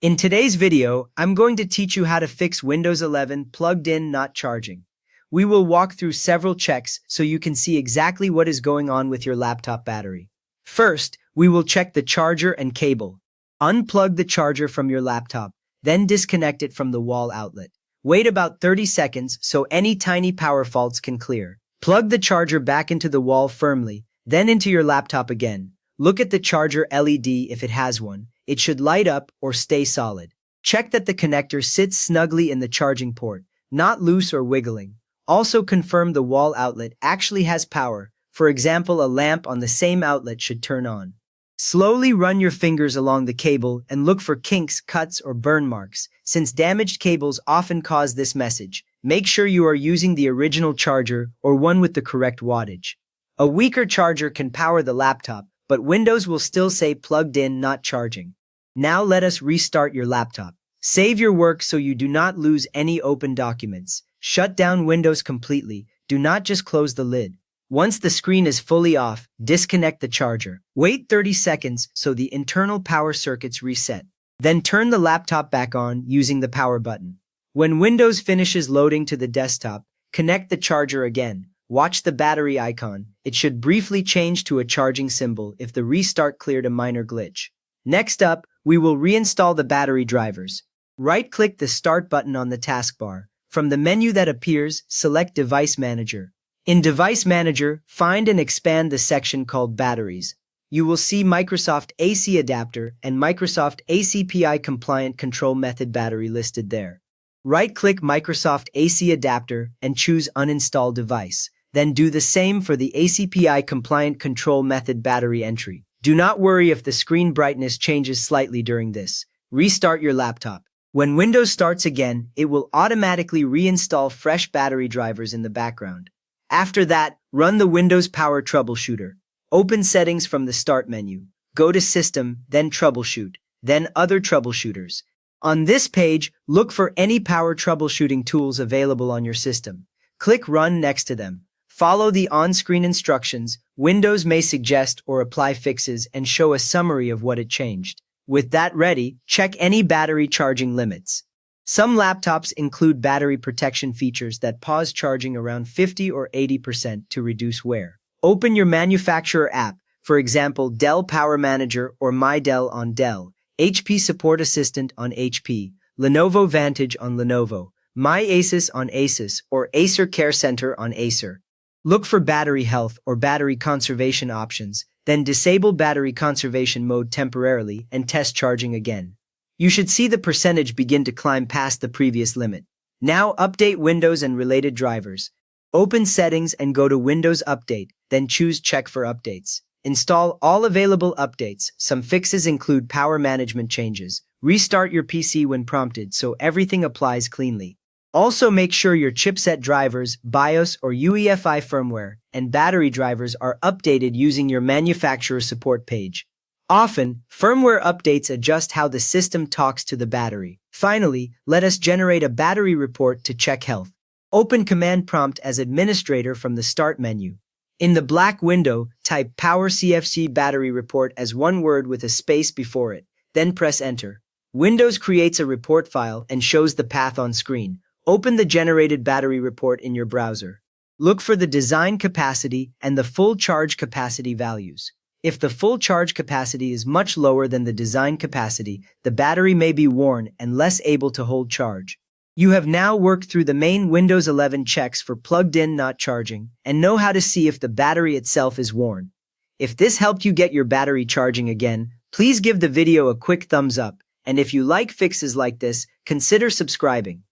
In today's video, I'm going to teach you how to fix Windows 11 plugged in not charging. We will walk through several checks so you can see exactly what is going on with your laptop battery. First, we will check the charger and cable. Unplug the charger from your laptop, then disconnect it from the wall outlet. Wait about 30 seconds so any tiny power faults can clear. Plug the charger back into the wall firmly, then into your laptop again. Look at the charger LED if it has one. It should light up or stay solid. Check that the connector sits snugly in the charging port, not loose or wiggling. Also confirm the wall outlet actually has power. For example, a lamp on the same outlet should turn on. Slowly run your fingers along the cable and look for kinks, cuts, or burn marks. Since damaged cables often cause this message, make sure you are using the original charger or one with the correct wattage. A weaker charger can power the laptop, but Windows will still say plugged in, not charging. Now let us restart your laptop. Save your work so you do not lose any open documents. Shut down Windows completely. Do not just close the lid. Once the screen is fully off, disconnect the charger. Wait 30 seconds so the internal power circuits reset. Then turn the laptop back on using the power button. When Windows finishes loading to the desktop, connect the charger again. Watch the battery icon. It should briefly change to a charging symbol if the restart cleared a minor glitch. Next up, we will reinstall the battery drivers. Right-click the Start button on the taskbar. From the menu that appears, select Device Manager. In Device Manager, find and expand the section called Batteries. You will see Microsoft AC Adapter and Microsoft ACPI Compliant Control Method Battery listed there. Right-click Microsoft AC Adapter and choose Uninstall Device. Then do the same for the ACPI Compliant Control Method Battery entry. Do not worry if the screen brightness changes slightly during this. Restart your laptop. When Windows starts again, it will automatically reinstall fresh battery drivers in the background. After that, run the Windows Power Troubleshooter. Open Settings from the Start menu. Go to System, then Troubleshoot, then Other Troubleshooters. On this page, look for any power troubleshooting tools available on your system. Click Run next to them. Follow the on-screen instructions. Windows may suggest or apply fixes and show a summary of what it changed. With that ready, check any battery charging limits. Some laptops include battery protection features that pause charging around 50 or 80% to reduce wear. Open your manufacturer app, for example Dell Power Manager or My Dell on Dell, HP Support Assistant on HP, Lenovo Vantage on Lenovo, My Asus on Asus, or Acer Care Center on Acer. Look for battery health or battery conservation options, then disable battery conservation mode temporarily and test charging again. You should see the percentage begin to climb past the previous limit. Now update Windows and related drivers. Open Settings and go to Windows Update, then choose Check for Updates. Install all available updates. Some fixes include power management changes. Restart your PC when prompted so everything applies cleanly. Also make sure your chipset drivers, BIOS or UEFI firmware, and battery drivers are updated using your manufacturer support page. Often, firmware updates adjust how the system talks to the battery. Finally, let us generate a battery report to check health. Open Command Prompt as administrator from the Start menu. In the black window, type Power CFC Battery Report as one word with a space before it, then press Enter. Windows creates a report file and shows the path on screen. Open the generated battery report in your browser. Look for the design capacity and the full charge capacity values. If the full charge capacity is much lower than the design capacity, the battery may be worn and less able to hold charge. You have now worked through the main Windows 11 checks for plugged in not charging and know how to see if the battery itself is worn. If this helped you get your battery charging again, please give the video a quick thumbs up, and if you like fixes like this, consider subscribing.